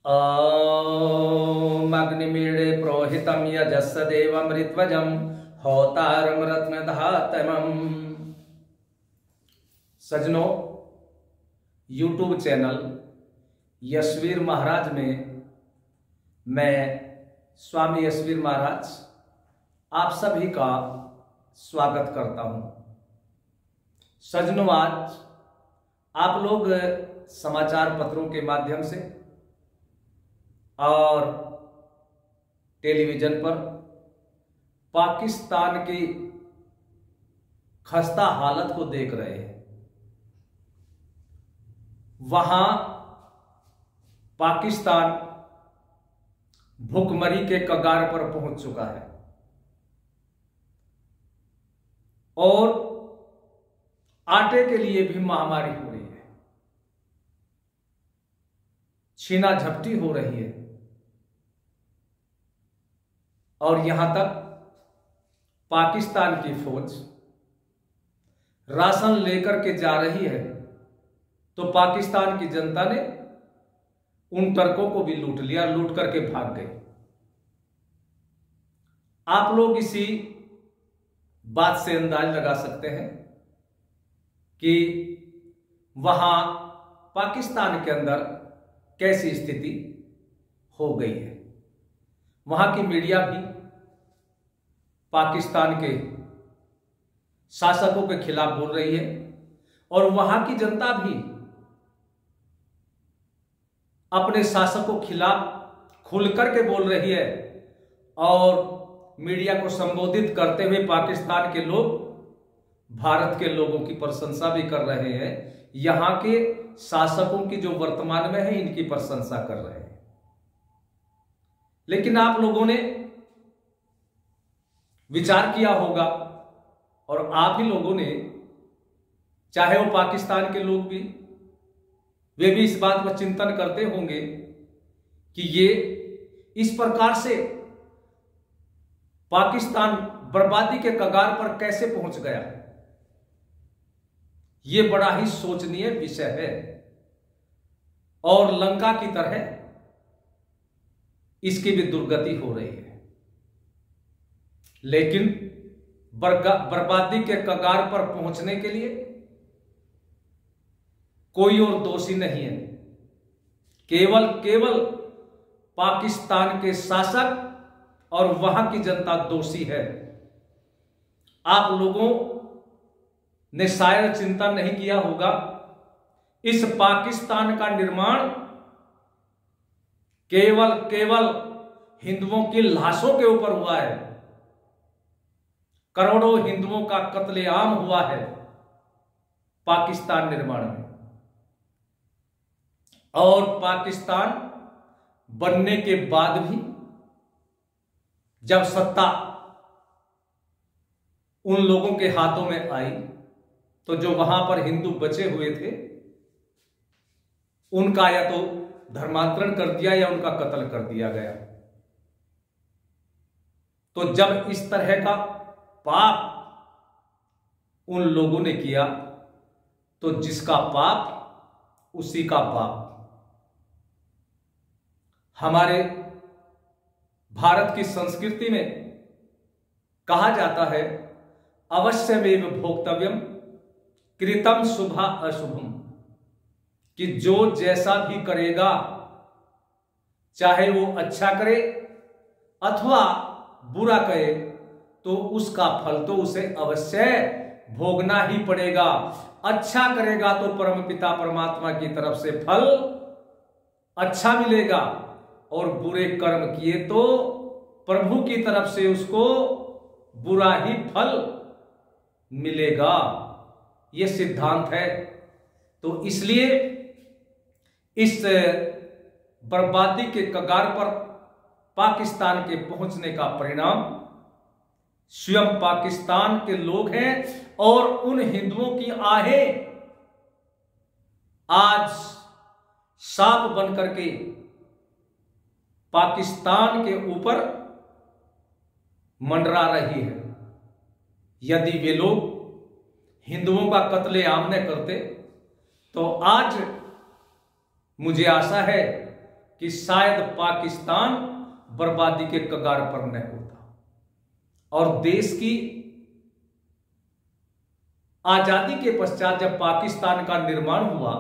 ॐ अग्निमीळे प्रोहितं यजस्य देवमृत्वजं होतारं रत्नधातमम्। सज्जनों, YouTube channel Yashveer महाराज में मैं स्वामी यशवीर महाराज आप सभी का स्वागत करता हूं। सज्जनों, आज आप लोग समाचार पत्रों के माध्यम से और टेलीविजन पर पाकिस्तान की खस्ता हालत को देख रहे हैं। वहां पाकिस्तान भुखमरी के कगार पर पहुंच चुका है और आटे के लिए भी महामारी हो रही है, छीना झपटी हो रही है और यहां तक पाकिस्तान की फौज राशन लेकर के जा रही है तो पाकिस्तान की जनता ने उन ट्रकों को भी लूट लिया, लूट करके भाग गए। आप लोग इसी बात से अंदाज लगा सकते हैं कि वहां पाकिस्तान के अंदर कैसी स्थिति हो गई है। वहां की मीडिया भी पाकिस्तान के शासकों के खिलाफ बोल रही है और वहां की जनता भी अपने शासकों के खिलाफ खुलकर के बोल रही है और मीडिया को संबोधित करते हुए पाकिस्तान के लोग भारत के लोगों की प्रशंसा भी कर रहे हैं। यहां के शासकों की जो वर्तमान में है इनकी प्रशंसा कर रहे हैं। लेकिन आप लोगों ने विचार किया होगा और आप ही लोगों ने, चाहे वो पाकिस्तान के लोग भी, वे भी इस बात पर चिंतन करते होंगे कि ये इस प्रकार से पाकिस्तान बर्बादी के कगार पर कैसे पहुंच गया। ये बड़ा ही सोचनीय विषय है और लंका की तरह इसकी भी दुर्गति हो रही है। लेकिन बर्बादी के कगार पर पहुंचने के लिए कोई और दोषी नहीं है, केवल पाकिस्तान के शासक और वहां की जनता दोषी है। आप लोगों ने शायद चिंता नहीं किया होगा, इस पाकिस्तान का निर्माण केवल हिंदुओं की लाशों के ऊपर हुआ है। करोड़ों हिंदुओं का कत्लेआम हुआ है पाकिस्तान निर्माण में। और पाकिस्तान बनने के बाद भी जब सत्ता उन लोगों के हाथों में आई तो जो वहां पर हिंदू बचे हुए थे उनका या तो धर्मांतरण कर दिया या उनका कत्ल कर दिया गया। तो जब इस तरह का पाप उन लोगों ने किया तो जिसका पाप उसी का पाप। हमारे भारत की संस्कृति में कहा जाता है, अवश्यमेव भोक्तव्यम कृतम शुभा अशुभम, कि जो जैसा भी करेगा, चाहे वो अच्छा करे अथवा बुरा करे, तो उसका फल तो उसे अवश्य भोगना ही पड़ेगा। अच्छा करेगा तो परमपिता परमात्मा की तरफ से फल अच्छा मिलेगा और बुरे कर्म किए तो प्रभु की तरफ से उसको बुरा ही फल मिलेगा। यह सिद्धांत है। तो इसलिए इस बर्बादी के कगार पर पाकिस्तान के पहुंचने का परिणाम स्वयं पाकिस्तान के लोग हैं और उन हिंदुओं की आहें आज साप बन करके पाकिस्तान के ऊपर मंडरा रही है। यदि वे लोग हिंदुओं का कत्लेआम न करते तो आज मुझे आशा है कि शायद पाकिस्तान बर्बादी के कगार पर न होता और देश की आजादी के पश्चात जब पाकिस्तान का निर्माण हुआ,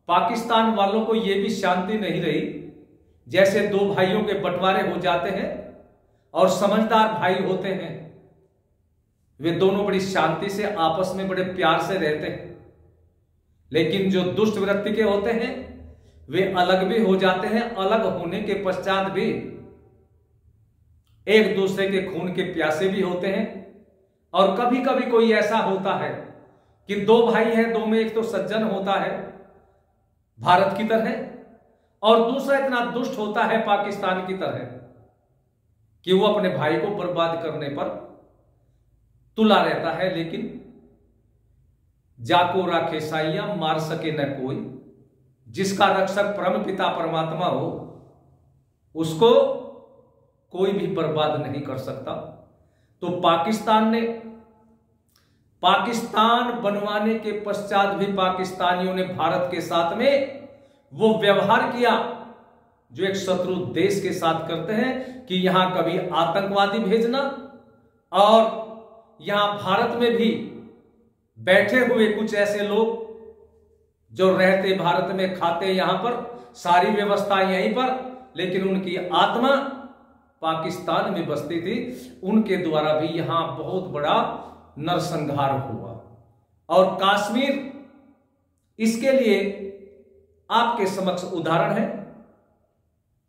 पाकिस्तान वालों को यह भी शांति नहीं रही। जैसे दो भाइयों के बंटवारे हो जाते हैं और समझदार भाई होते हैं, वे दोनों बड़ी शांति से आपस में बड़े प्यार से रहते हैं। लेकिन जो दुष्ट वृत्ति के होते हैं वे अलग भी हो जाते हैं। अलग होने के पश्चात भी एक दूसरे के खून के प्यासे भी होते हैं। और कभी कभी कोई ऐसा होता है कि दो भाई हैं, दो में एक तो सज्जन होता है भारत की तरह और दूसरा इतना दुष्ट होता है पाकिस्तान की तरह कि वो अपने भाई को बर्बाद करने पर तुला रहता है। लेकिन जाको राखे साइया मार सके न कोई, जिसका रक्षक परम पिता परमात्मा हो उसको कोई भी बर्बाद नहीं कर सकता। तो पाकिस्तान बनवाने के पश्चात भी पाकिस्तानियों ने भारत के साथ में वो व्यवहार किया जो एक शत्रु देश के साथ करते हैं कि यहां कभी आतंकवादी भेजना और यहां भारत में भी बैठे हुए कुछ ऐसे लोग जो रहते भारत में, खाते यहां पर, सारी व्यवस्था यहीं पर, लेकिन उनकी आत्मा पाकिस्तान में बसती थी। उनके द्वारा भी यहां बहुत बड़ा नरसंहार हुआ। और कश्मीर इसके लिए आपके समक्ष उदाहरण है।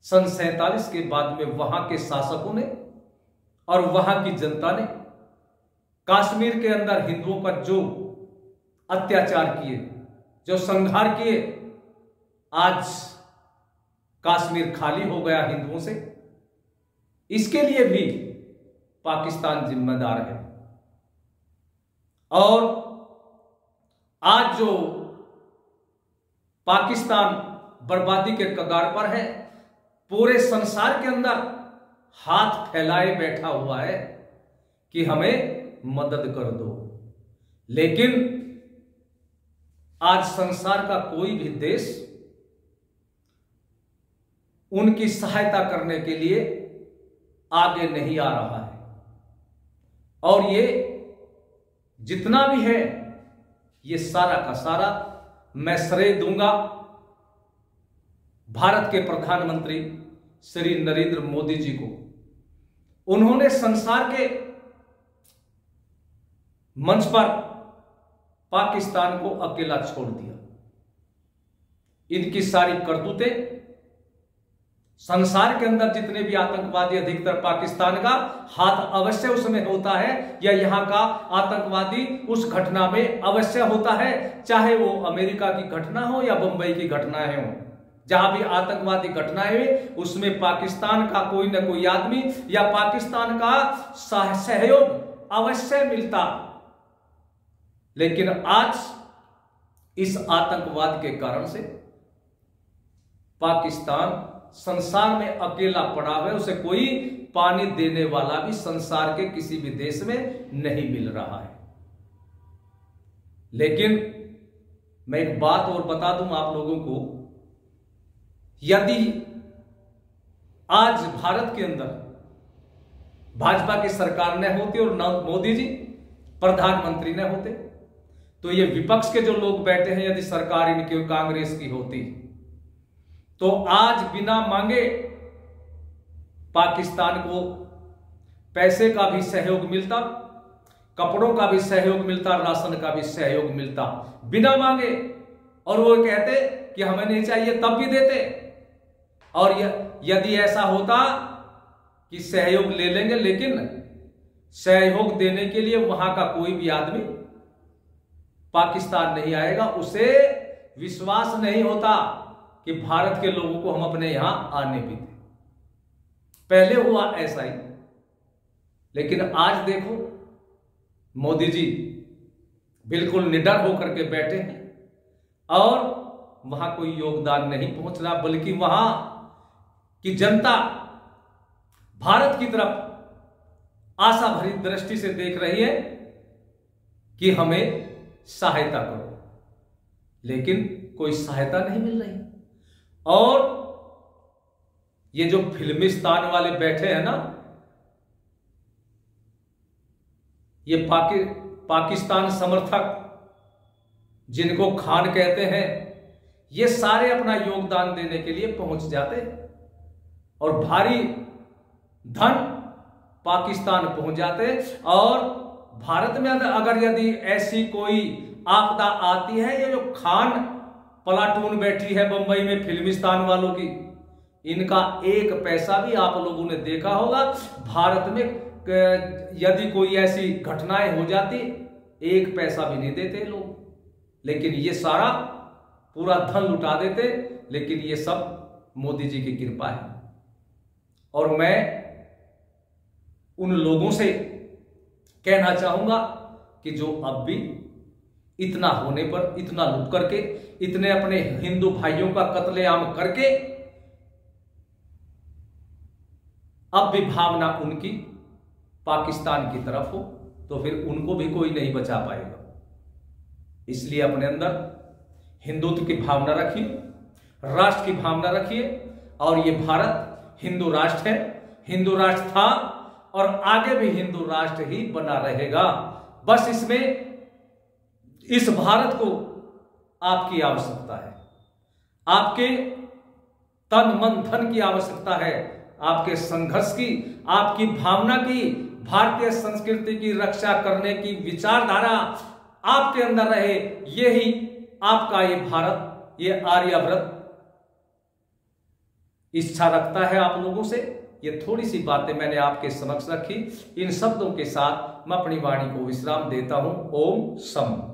सन 47 के बाद में वहां के शासकों ने और वहां की जनता ने कश्मीर के अंदर हिंदुओं पर जो अत्याचार किए, जो संहार किए, आज कश्मीर खाली हो गया हिंदुओं से। इसके लिए भी पाकिस्तान जिम्मेदार है। और आज जो पाकिस्तान बर्बादी के कगार पर है, पूरे संसार के अंदर हाथ फैलाए बैठा हुआ है कि हमें मदद कर दो। लेकिन आज संसार का कोई भी देश उनकी सहायता करने के लिए आगे नहीं आ रहा है। और ये जितना भी है ये सारा का सारा मैं श्रेय दूंगा भारत के प्रधानमंत्री श्री नरेंद्र मोदी जी को। उन्होंने संसार के मंच पर पाकिस्तान को अकेला छोड़ दिया। इनकी सारी करतूतें, संसार के अंदर जितने भी आतंकवादी, अधिकतर पाकिस्तान का हाथ अवश्य उसमें होता है, या यहां का आतंकवादी उस घटना में अवश्य होता है, चाहे वो अमेरिका की घटना हो या बंबई की घटनाएं हो। जहां भी आतंकवादी घटनाएं हुई उसमें पाकिस्तान का कोई ना कोई आदमी या पाकिस्तान का सहयोग अवश्य मिलता। लेकिन आज इस आतंकवाद के कारण से पाकिस्तान संसार में अकेला पड़ा हुआ है। उसे कोई पानी देने वाला भी संसार के किसी भी देश में नहीं मिल रहा है। लेकिन मैं एक बात और बता दूं आप लोगों को, यदि आज भारत के अंदर भाजपा की सरकार न होती और न मोदी जी प्रधानमंत्री न होते, तो ये विपक्ष के जो लोग बैठे हैं, यदि सरकार इनकी कांग्रेस की होती तो आज बिना मांगे पाकिस्तान को पैसे का भी सहयोग मिलता, कपड़ों का भी सहयोग मिलता, राशन का भी सहयोग मिलता बिना मांगे। और वो कहते कि हमें नहीं चाहिए तब भी देते। और यदि ऐसा होता कि सहयोग ले लेंगे, लेकिन सहयोग देने के लिए वहां का कोई भी आदमी पाकिस्तान नहीं आएगा। उसे विश्वास नहीं होता कि भारत के लोगों को हम अपने यहां आने भी दें। पहले हुआ ऐसा ही, लेकिन आज देखो मोदी जी बिल्कुल निडर होकर के बैठे हैं और वहां कोई योगदान नहीं पहुंच रहा, बल्कि वहां की जनता भारत की तरफ आशा भरी दृष्टि से देख रही है कि हमें सहायता करो, लेकिन कोई सहायता नहीं मिल रही। और ये जो फिल्मिस्तान वाले बैठे हैं ना, ये पाकिस्तान समर्थक जिनको खान कहते हैं, ये सारे अपना योगदान देने के लिए पहुंच जाते और भारी धन पाकिस्तान पहुंच जाते। और भारत में अगर यदि ऐसी कोई आपदा आती है, ये जो खान प्लाटून बैठी है बंबई में फिल्मिस्तान वालों की, इनका एक पैसा भी आप लोगों ने देखा होगा, भारत में यदि कोई ऐसी घटनाएं हो जाती, एक पैसा भी नहीं देते लोग, लेकिन ये सारा पूरा धन लुटा देते। लेकिन ये सब मोदी जी की कृपा है। और मैं उन लोगों से कहना चाहूंगा कि जो अब भी इतना होने पर, इतना लुट करके, इतने अपने हिंदू भाइयों का कत्लेआम करके, अब भी भावना उनकी पाकिस्तान की तरफ हो, तो फिर उनको भी कोई नहीं बचा पाएगा। इसलिए अपने अंदर हिंदुत्व की भावना रखिए, राष्ट्र की भावना रखिए। और ये भारत हिंदू राष्ट्र है, हिंदू राष्ट्र था और आगे भी हिंदू राष्ट्र ही बना रहेगा। बस इसमें, इस भारत को आपकी आवश्यकता है, आपके तन मन धन की आवश्यकता है, आपके संघर्ष की, आपकी भावना की, भारतीय संस्कृति की रक्षा करने की विचारधारा आपके अंदर रहे। यही आपका ये भारत, ये आर्यव्रत इच्छा रखता है आप लोगों से। ये थोड़ी सी बातें मैंने आपके समक्ष रखी। इन शब्दों के साथ मैं अपनी वाणी को विश्राम देता हूं। ओम सम।